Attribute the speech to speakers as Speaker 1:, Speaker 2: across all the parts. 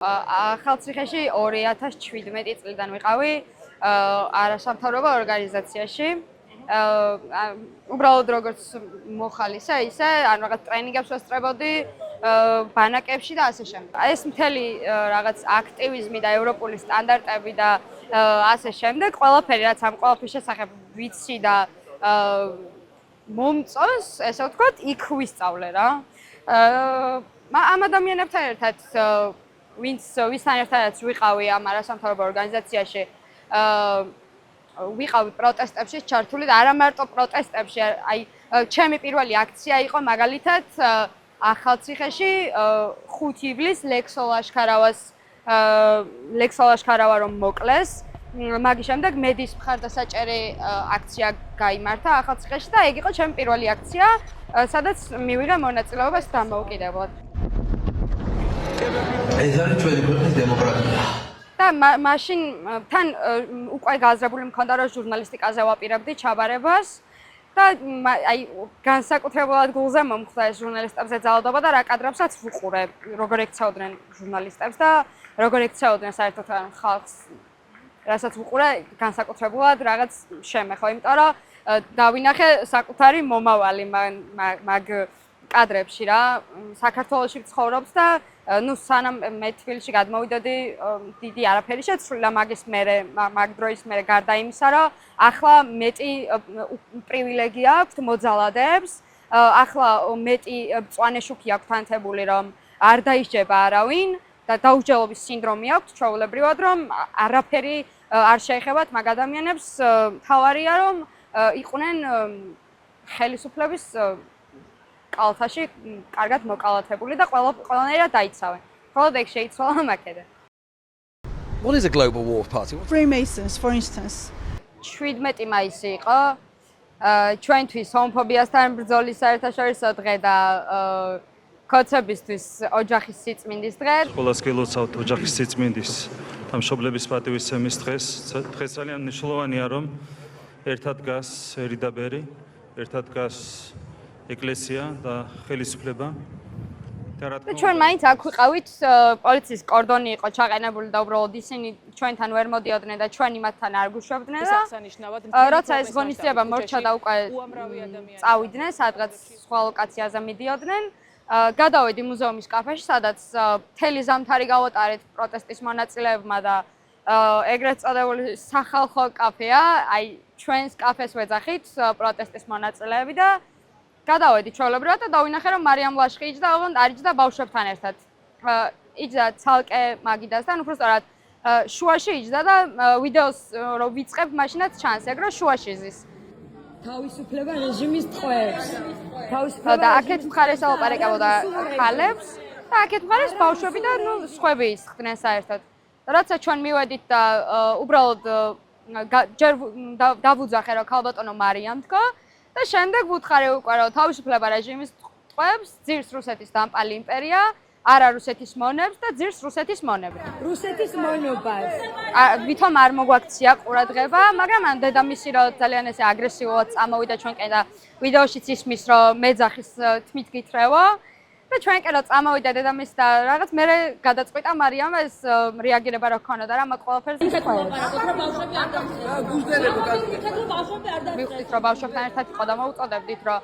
Speaker 1: ახალციხეში 2017 წლიდან ვიყავი არასამთავრობო ორგანიზაციაში. უბრალოდ როგორც მოხალისე, ისე ან რაღაც ტრენინგებს ვესწრებოდი ბანაკებში და ასე შემდეგ. ეს მთელი რაღაც აქტივიზმი და ევროპული სტანდარტები და ასე შემდეგ, ყველაფერი რაც ამ ყველაფრის შესახებ ვიცი და მომწონს, ესე ვთქვათ, იქ ვისწავლე რა. ამ ადამიანებთან ერთად ვისთან ერთადაც ვიყავი ამ არასამთავრობო ორგანიზაციაში, ვიყავი პროტესტებში ჩართული და არა მარტო პროტესტებში, აი ჩემი პირველი აქცია იყო მაგალითად ახალციხეში 5 ივლისს ლექსოლაშქარავა რომ მოკლეს. მაგის შემდეგ მედის მხარდასაჭერი აქცია გაიმართა ახალციხეში და ეგ იყო ჩემი პირველი აქცია, სადაც მივიღე მონაწილეობას დამოუკიდებლად.
Speaker 2: ეს არის ჩვენი ქვეყნის დემოკრატია.
Speaker 1: და მაშინ თან უკვე გაზრებული მქონდა რომ ჟურნალისტიკაზე ვაპირებდი ჩაბარებას და აი განსაკუთრებულად გულზე მომხვდა ეს ჟურნალისტებზე ძალადობა და რა კადრებსაც ვუყურე, როგორ ექცეოდნენ ჟურნალისტებს და როგორ ექცეოდნენ საერთოდ ხალხს. რასაც ვუყურე, განსაკუთრებულად რაღაც შემეხო, იმიტომ რომ დავინახე საკუთარი მომავალი მაგ კადრებში რა. საქართველოში ვცხოვრობს და ნუ სანამ მე თბილისში გადმოვიდოდი, დიდი არაფერი შეცვლილა მაგის მერე, მაგ დროის მერე გარდა იმისა, რომ ახლა მეტი პრივილეგია აქვთ მოძალადეებს, ახლა მეტი მწვანე შუქი აქვთ ანთებული, რომ არ დაისჯება არავინ და დაუსჯელობის სინდრომი აქვთ ჩვეულებრივად, რომ არაფერი არ შეეხებათ მაგ ადამიანებს, თავარია რომ იყვნენ ხელისუფლების კალთაში კარგად მოკალათებული და ყველანაირად დაიცავენ. მხოლოდ ეგ შეიცვალა მაკედე.
Speaker 3: What is a global war party?
Speaker 4: Freemasons, for instance.
Speaker 1: 17 მაისი იყო ჩვენთვის ჰომოფობიასთან ბრძოლის საერთაშორისო დღე და კოცებისთვის ოჯახის სიწმინდის დღე.
Speaker 5: ყველას გილოცავთ ოჯახის სიწმინდის და მშობლების პატივისცემის დღეს. დღეს ძალიან მნიშვნელოვანია, რომ ერთად დგას ერიდაბერი, ერთად დგას ეკლესია და ხელისუფლება.
Speaker 1: ჩვენ მაინც აქ ვიყავით, პოლიციის კორდონი იყო ჩაყენებული და უბრალოდ ისინი ჩვენთან ვერ მოდიოდნენ და ჩვენი მათთან არ გვიშვებდნენ და როცა ეს ღონისძიება მორჩა და უკვე წავიდნენ, სადღაც სხვა ლოკაციაზე მიდიოდნენ, გადავედი მუზეუმის კაფეში, სადაც მთელი ზამთარი გავატარეთ პროტესტის მონაწილეებმა და ეგრეთ წოდებული სახალხო კაფეა, აი ჩვენს კაფეს ვეძახით პროტესტის მონაწილეები და გადავედი ჩვეულებრივად და დავინახე რომ მარიამ ლაშხი იჯდა, ოღონდ არ იჯდა ბავშვებთან ერთად. იჯდა ცალკე მაგიდასთან, უბრალოდ შუაში იჯდა და ვიდეოს რომ ვიწყებ, მაშინაც ჩანს ეგ რომ შუაში ზის.
Speaker 6: თავისუფლება რეჟიმის ტყვეებს.
Speaker 1: და აქეთ მხარეს ელაპარაკებოდა ხალებს და აქეთ მხარეს ბავშვები და ნუ სხვები ისხდნენ საერთოდ. როცა ჩვენ მივედით და უბრალოდ ჯერ დავუძახე რომ ქალბატონო მარიამ თქო და შემდეგ ვუთხარი უკვე რომ თავისუფლება რეჟიმის ტყვეებს, ძირს რუსეთის დამპალი იმპერია, არა რუსეთის მონებს და ძირს რუსეთის მონებს.
Speaker 6: რუსეთის მონობას.
Speaker 1: ვითომ არ მოგვაქცია ყურადღება, მაგრამ ამ დედამისი რომ ძალიან ესე აგრესიულად წამოვიდა ჩვენკენ და ვიდეოშიც ისმის რომ მეძახის თმით გითრევო და ჩვენკენ რომ წამოვიდა დედამისი და რაღაც მერე გადაწყვიტა მარიამ ეს რეაგირება რა ქონოდა რა მაგ ყველაფერზე. მივხვდით რომ ბავშვებთან ერთად იყო და მოუწოდებდით რომ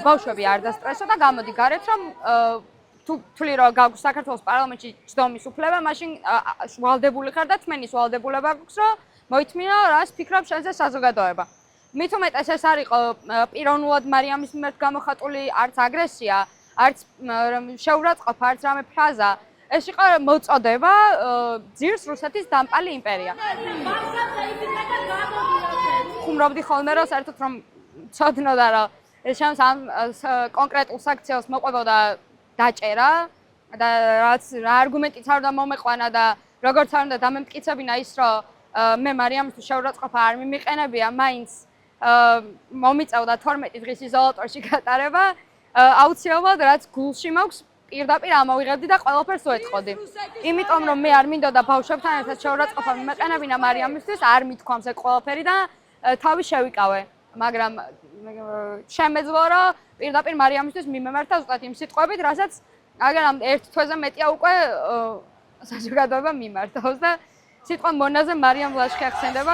Speaker 1: ბავშვები არ დასტრესო და გამოდი გარეთ რომ თვლი რომ გაგვს საქართველოს პარლამენტში ჯდომის უფლება, მაშინ ვალდებული ხარ და თმენის ვალდებულება გვაქვს რომ მოითმინო რას ფიქრობ შენზე საზოგადოება. მით უმეტეს ეს არ იყო პიროვნულად მარიამის მიმართ გამოხატული არც აგრესია, არც შეურაცხყოფა, არც რამე ფრაზა. ეს იყო მოწოდება ძირს რუსეთის დამპალი იმპერია. ხუმრობდი ხოლმე რომ საერთოდ რომ ცოდნოდა რომ შენს ამ კონკრეტულ საქციელს მოყვებოდა დაჭერა და რაც რა არგუმენტიც არ უნდა მომეყვანა და როგორც არ უნდა დამემტკიცებინა ის რომ მე მარიამისთვის შეურაცხყოფა არ მიმიყენებია, მაინც მომიწევდა 12 დღის იზოლატორში გატარება. აუცილებლად რაც გულში მაქვს პირდაპირ ამოვიღებდი და ყველაფერს ვეთყოდი. იმიტომ რომ მე არ მინდოდა ბავშვებთან ერთად შეურაცხყოფა მიმეყენებინა მარიამისთვის, არ მithქვამს ეგ ყველაფერი და თავი შევიკავე. მაგრამ შემეძლო რომ პირდაპირ მარიამისთვის მიმემართა ზუსტად იმ სიტყვებით, რასაც აგერ ამ ერთ თვეზე მეტია უკვე საზოგადოება მიმართავს და სიტყვა მონაზე მარიამ ლაშხი ახსენდება.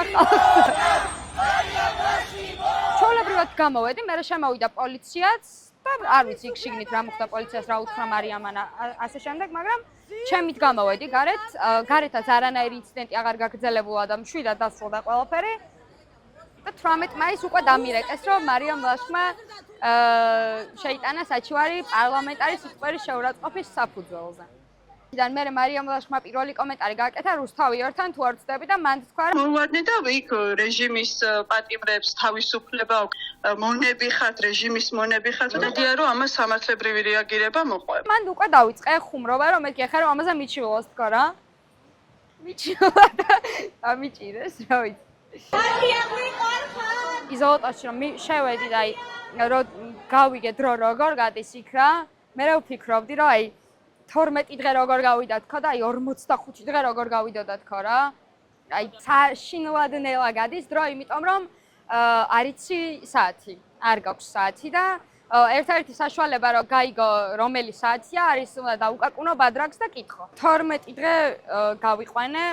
Speaker 1: ჩვეულებრივად გამოვედი, მე შემოვიდა პოლიციაც და არ ვიცი იქ შიგნით რა მოხდა პოლიციას რა უთხრა მარიამან ასე შემდეგ, მაგრამ ჩემით გამოვედი გარეთაც არანაირი ინციდენტი აღარ გაგრძელებულა და მშვიდად დასრულდა ყველაფერი. და 18 მაისს უკვე დამირეკეს, რომ მარიამ ლაშხმა შეიტანა საჩივარი პარლამენტარის სიტყვების შეურაცხყოფის საფუძველზე.იდან მე მარიამ ლაშხმა პირველი კომენტარი გააკეთა რუსთავიორთან თუ არ ვწდები და მან თქვა რომ
Speaker 7: მოვარდნე და იქ რეჟიმის პატიმრებს თავისუფლება მონები ხართ, რეჟიმის მონები ხართ და დია რომ ამას სამართლებრივი რეაგირება მოყვება.
Speaker 1: მან უკვე დაიწყე ხუმრობა, რომ მეთქი ახლა რომ ამაზე მიჩივლოს თქო რა. მიჩილა და ამიჭირეს, რა ვიცი. იზოლატორში რომ შევედი და რომ გავიგე დრო როგორ გადის იქ რა. მე რა ვფიქრობდი რომ 12 დღე როგორ გავიდა თქო და 45 დღე როგორ გავიდოდა თქო რა. საშინლადნელა გადის დრო, იმიტომ რომ არიცი საათი, არ გაქვს საათი და ერთ-ერთი საშუალება რომ გაიგო რომელი საათია არის უნდა დაუკაკუნო ბადრაგს და კითხო. 12 დღე გავიყვანე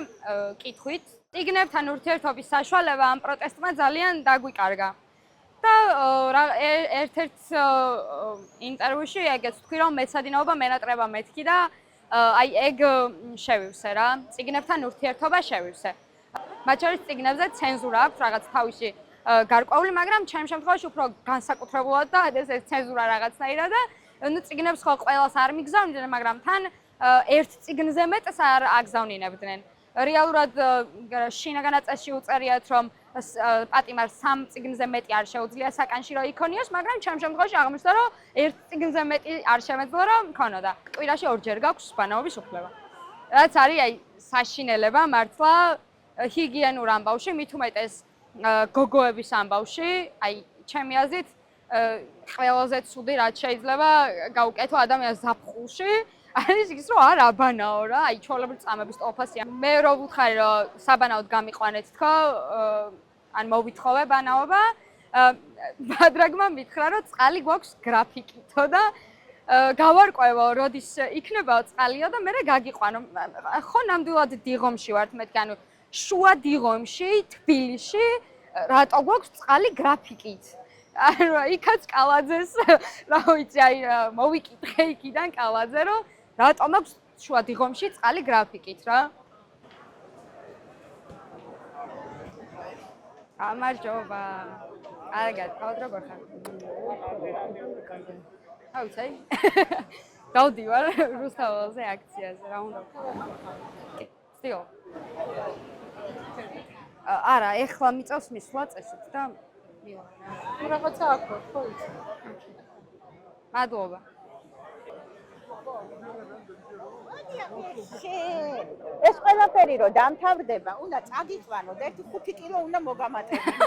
Speaker 1: კითხვით. წიგნებთან ურთიერთობის საშუალება ამ პროტესტმა ძალიან დაგვიკარგა. და ერთ-ერთ ინტერვიუში ეგეც თქვი რომ მეცადინეობა მენატრება მეთქი და ეგ შევივსე რა, წიგნებთან ურთიერთობა შევივსე. მათ შორის წიგნებზე ცენზურა აქვს რაღაც თავისი გარკვეული, მაგრამ ჩემ შემთხვევაში უფრო განსაკუთრებულად და ეს ცენზურა რაღაცნაირად და ნუ წიგნებს ხო ყველას არ მიგზავნიდნენ, მაგრამ თან ერთ წიგნზე მეტს არ აგზავნინებდნენ. რეალურად შინაგან აწესში უწერიათ რომ პატიმარს 3 წიგნზე მეტი არ შეუძლია საკანში რომ იქონიოს, მაგრამ ჩემ შემთხვევაში აღმოჩნდა რომ ერთ წიგნზე მეტი არ შემეძლო რომ მქონოდა. კვირაში ორჯერ გაქვს ბანაობის უფლება. რაც არის საშინელება მართლა ჰიგიენურ ამბავში, მით უმეტეს გოგოების ამბავში, ჩემი აზრით ყველაზე ცუდი რაც შეიძლება გაუკეთო ადამიანს ზაფხულში არის ის რომ არ აბანაო რა, ჩვეულებრივ წამების ტოლფასია. მე რო ვუთხარი რომ საბანაოდ გამიყვანეთ თქო, ან მოვითხოვე ბანაობა, ბადრაგმა მითხრა რომ წყალი გვაქვს გრაფიკითო და გავარკვევო, როდის იქნებაო წყალიო და მე გაგიყვანო. ხო ნამდვილად დიღომში ვართ მეთქი, ანუ შუა დიღომში, თბილისში, რატო გვაქვს წყალი გრაფიკით? ანუ იქაც კალაძეს, რა ვიცი, მოვიკითხე იქიდან კალაძე, რომ რატომ აქვს შუა დიღომში წყალი გრაფიკით რა? გამარჯობა. კარგად, თავად როგორ ხარ? რა ვიცი. დავდივარ რუსთაველზე აქციაზე, რა უნდა ვქნა. სტიო. არა, ეხლა მიწევს მისვლა წესით და მივა.
Speaker 8: თუ რაღაცა აქვს, ხო იცი.
Speaker 1: მადლობა.
Speaker 8: ეს ყველაფერი რომ დამთავრდება, უნდა წაგიყვანოთ, 1-5 კილო უნდა მოგამატებინო.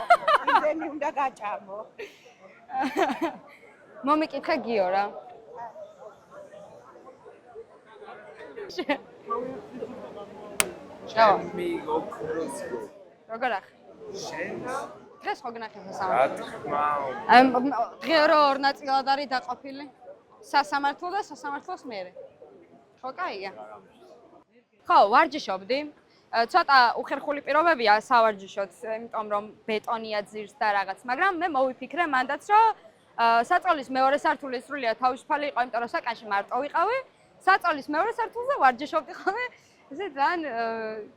Speaker 8: იმდენი უნდა გაჭამო.
Speaker 1: მომიკითხე გიო რა.
Speaker 9: ჩემი ოქროსგო.
Speaker 1: როგორ ახ?
Speaker 9: შენ
Speaker 1: დღეს ხო გნახეთ
Speaker 9: რა
Speaker 1: სასამართლო?
Speaker 9: თქმა
Speaker 1: უნდა. დღე ორ ნაწილად არის დაყოფილი. სასამართლო და სასამართლოს მერე. ხო, კაია. ხო, ვარჯიშობდი. ცოტა უხერხული პირობებია სავარჯიშოთ, იმიტომ რომ ბეტონია ძირს და რაღაც, მაგრამ მე მოვიფიქრე მანდაც, რომ საწოლის მეორე სართული სრულიად თავისუფალი იყო, იმიტომ რომ საკანში მარტო ვიყავი. საწოლის მეორე სართულზე ვარჯიშობდი ხოლმე. ესე ძალიან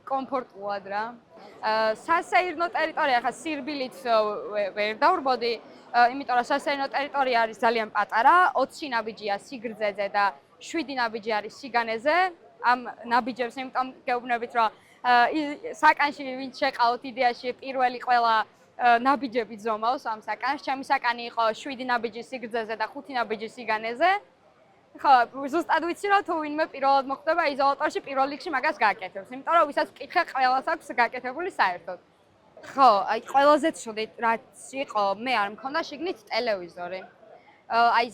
Speaker 1: კომფორტულად რა. სასეირნო ტერიტორია ხა სირბილით ვერ დავრბოდი, იმიტომ რომ სასეირნო ტერიტორია არის ძალიან პატარა, 20 ნაბიჯია სიგრძეზე და 7 ნაბიჯი არის სიგანეზე. ამ ნაბიჯებს იმიტომ გეუბნებით, რომ საკანში ვინც შეყავთ იდეაში პირველი ყველა ნაბიჯები ზომავს ამ საკანს. ჩემი საკანი იყო 7 ნაბიჯი სიგრძეზე და 5 ნაბიჯი სიგანეზე. ხო, ზუსტად ვიცი რომ თუ ვინმე პირველად მოხდება იზოლატორში პირველ რიგში მაგას გააკეთებს, იმიტომ რომ ვისაც ვკითხე ყველას აქვს გაკეთებული საერთოდ. ხო, ყველაზე ცუდი რაც იყო, მე არ მქონდა შიგნით ტელევიზორი.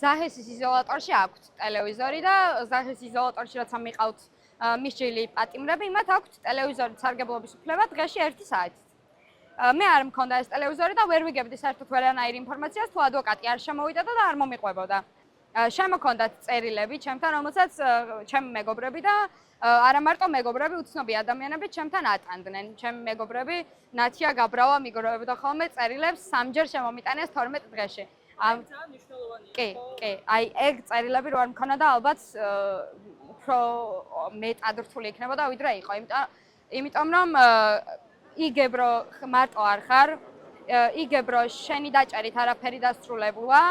Speaker 1: ზაჰესის იზოლატორში აქვთ ტელევიზორი და ზაჰესის იზოლატორში როცა მიყავთ მისჯილი პატიმრები, მათ აქვთ ტელევიზორის სარგებლობის უფლება დღეში 1 საათით. მე არ მქონდა ეს ტელევიზორი და ვერ ვიგებდი საერთოდ ვერანაირ ინფორმაციას, თუ ადვოკატი არ შემოვიდა და არ მომიყვებოდა. შემოქონდათ წერილები ჩემთან, რომელსაც ჩემი მეგობრები და არა მარტო მეგობრები, უცნობი ადამიანები ჩემთან ატანდნენ. ჩემი მეგობრები ნათია გაბრავა მიგროვებდა ხოლმე წერილებს სამჯერ შემომიტანეს 12 დღეში. კი, აი ეგ წერილები რო არ მქონდა და ალბათ უფრო მეტად რთული იქნებოდა ვიდრე იყო. იმიტომ რომ იგებ რომ მარტო არ ხარ, იგებ რომ შენი დაჭერით არაფერი დასრულებულა,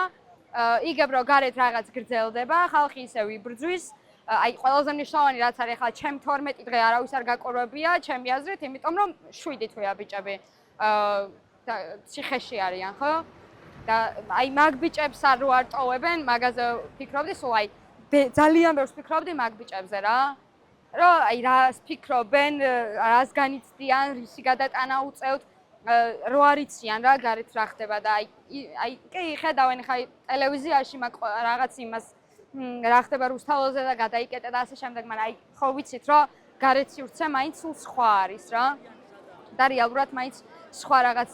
Speaker 1: იგებ რომ გარეთ რაღაც გრძელდება, ხალხი ისევ იბრძვის. აი ყველაზე მნიშვნელოვანი რაც არის ახლა ჩემ 12 დღე არავის არ გაკურვებია ჩემი აზრით, იმიტომ რომ 7 თვეა ბიჭები ციხეში არიან, ხო? და აი მაგ ბიჭებს არ რო არ ტოვებენ, მაგაზე ფიქრობდი, სულ აი ძალიან ბევრს ფიქრობდი მაგ ბიჭებზე რა. რომ აი რას ფიქრობენ, რას განიცდიან, რისი გადატანა უწევთ, რო არ იციან რა გარეთ რა ხდება და აი კი ხედავენ ხა ტელევიზიაში მაგ რაღაც იმას რა ხდება რუსთაველზე და გადაიკეტე და ასე შემდეგ, მაგრამ აი ხო ვიცით რომ გარეთ სივრცე მაინც სულ სხვა არის რა. და რეალურად მაინც სხვა რაღაც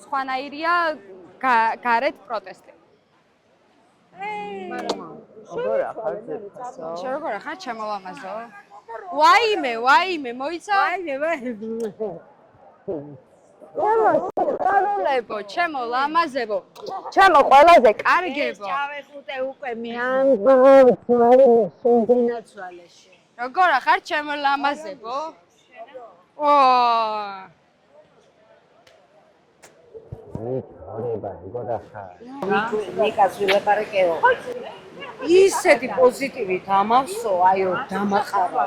Speaker 1: სხვანაირია გარეთ პროტესტი. როგორ ახარ ჩემოლამაზო? ვაიმე, მოიცა? კაროლებო, ჩემო ლამაზებო, ჩემო ყველაზე კარგებო.
Speaker 6: ჩავეხუტე უკვე მე ამბობ,
Speaker 1: როგორ ახარ ჩემო ლამაზებო?
Speaker 6: ისეთი პოზიტივით ამავსო, აიო, დამაყარა.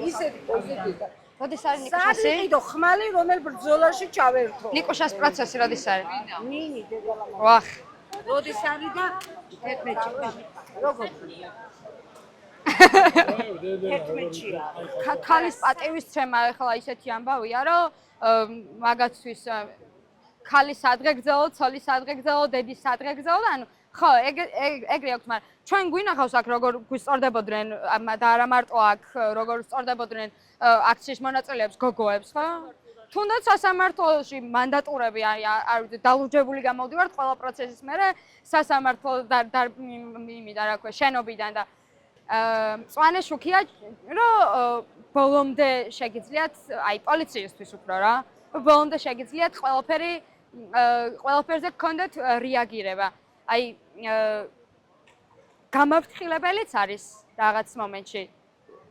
Speaker 6: ისეთი პოზიტივით.
Speaker 1: როდის არის ნიკუშასი?
Speaker 6: საერთოდ ხმალი რომელ ბრძოლაში ჩავერთო.
Speaker 1: ნიკუშას პროცესი როდის არის?
Speaker 6: მინი დედალამა.
Speaker 1: ვახ.
Speaker 6: როდის არის და 11-ში. როგორ? 11-ში.
Speaker 1: ქალის პატივისცემა ახლა ისეთი ამბავია, რომ მაგაცთვის ქალის სადღე გძელო, ცოლის სადღე გძელო, დედის სადღე გძელო, ანუ ხო, ეგრე აქვს, მაგრამ ჩვენ გვინახავს აქ როგორ გვისწორდებოდნენ და არა მარტო აქ როგორ სწორდებოდნენ აქციის მონაწილეებს, გოგოებს, ხო? თუნდაც სასამართლოში მანდატურები არ ვიცი, დალუჯებული გამოვდივართ ყველა პროცესის მერე სასამართლო იმიდან რა ქვია, შენობიდან და მწვანე შუქია, რომ ბოლომდე შეგიძლიათ, აი პოლიციისთვის უფრო რა, ბოლომდე შეგიძლიათ ყველაფერზე გქონდეთ რეაგირება. აი გამაფრთხილებელიც არის რაღაც მომენტში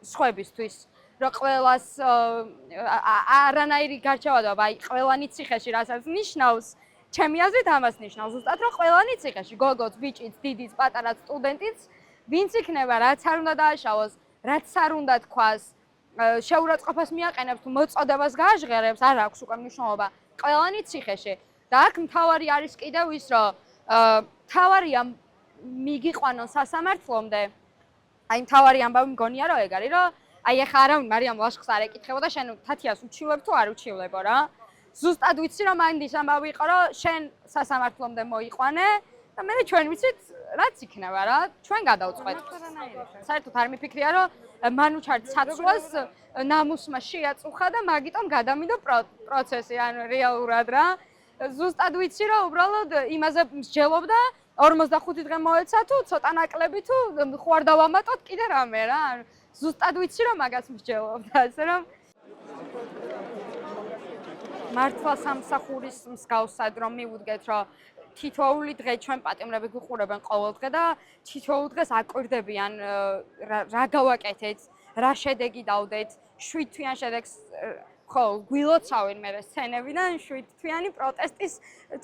Speaker 1: სხვებისთვის, რომ ყველას არანაირი გარჩევადობა, აი ყველანი ციხეში რასაც ნიშნავს, ჩემი აზრით ამას ნიშნავს, ზუსტად რომ ყველანი ციხეში, გოგოც, ბიჭიც, დიდიც, პატარაც, სტუდენტიც, ვინც იქნება, რაც არ უნდა დააშალოს, რაც არ უნდა თქვას, შეურაცხყოფას მიაყენებს თუ მოწოდებას გააჟღერებს, არ აქვს უკვე მნიშვნელობა. ყველანი ციხეში. და აქ მთავარი არის კიდევ ის, რომ მთავარია მიგიყვანონ სასამართლომდე. აი მთავარი ამბავი მგონია რომ ეგ არის, რომ აი ახლა არავინ მარიამ ლაშხს არ ეკითხებოდა, შენ თათიას უჩივლებ თუ არ უჩივლებო რა. ზუსტად ვიცი რომ მაინდის ამბავი იყო, რომ შენ სასამართლომდე მოიყვანე და მე ჩვენ ვიცით რაც იქნება რა, ჩვენ გადავწყვეტ. საერთოდ არ მიფიქრია რომ მანუჩარ ცაცვას ნამუსმა შეაწუხა და მაგიტომ გადამიდო პროცესი, ანუ რეალურად რა. ზუსტად ვიცი რომ უბრალოდ იმაზე მსჯელობდა 45 დღე მოეცა თუ ცოტა ნაკლები თუ ხوار დავამატოთ კიდე რამე რა. ზუსტად ვიცი რომ მაგას მსჯელობდა, ასე რომ მართლა სამსახურის მსგავსად რომ მივუდგეთ რომ თითოეული დღე ჩვენ პატიმრები გვიყურებენ ყოველ დღე და თითოეულ დღეს აკვირდებიან რა გავაკეთეთ, რა შედეგი დავდეთ, 7 თვიან შედეგს ხო, გვილოცავენ მე სცენებიდან 7 თვიანი პროტესტის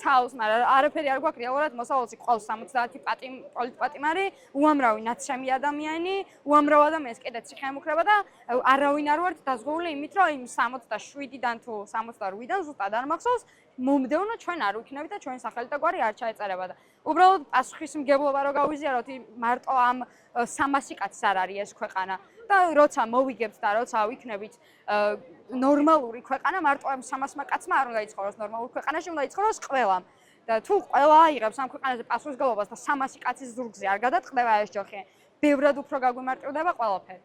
Speaker 1: თავს, მაგრამ არაფერი არ გვაქვს რეალურად მოსავალში ყავს 70 პოლიტპატიმარი, უამრავი ნაცრემი ადამიანი, უამრავ ადამიანს კიდე ციხე ემუქრება და არავინ არ ვართ დაზღვეული იმით, რომ იმ 67-დან თუ 68-დან ზუსტად არ მახსოვს, მომდევნო ჩვენ არ ვიქნებით და ჩვენი სახელი და გვარი არ ჩაეწერება და უბრალოდ პასუხისმგებლობა რო გავიზიაროთ, მარტო ამ 300 კაცს არ არის ეს ქვეყანა და როცა მოვიგებთ და როცა ვიქნებით ნორმალური ქვეყანა, მარტო ამ 300 კაცმა არ უნდა იცხოვროს ნორმალურ ქვეყანაში, უნდა იცხოვროს ყველამ. და თუ ყველა აიღებს ამ ქვეყანაზე პასუხისმგებლობას და 300 კაცის ზურგზე არ გადაწყდება ეს ჯოხი, ბევრად უფრო გაგვიმარტივდება ყველაფერი.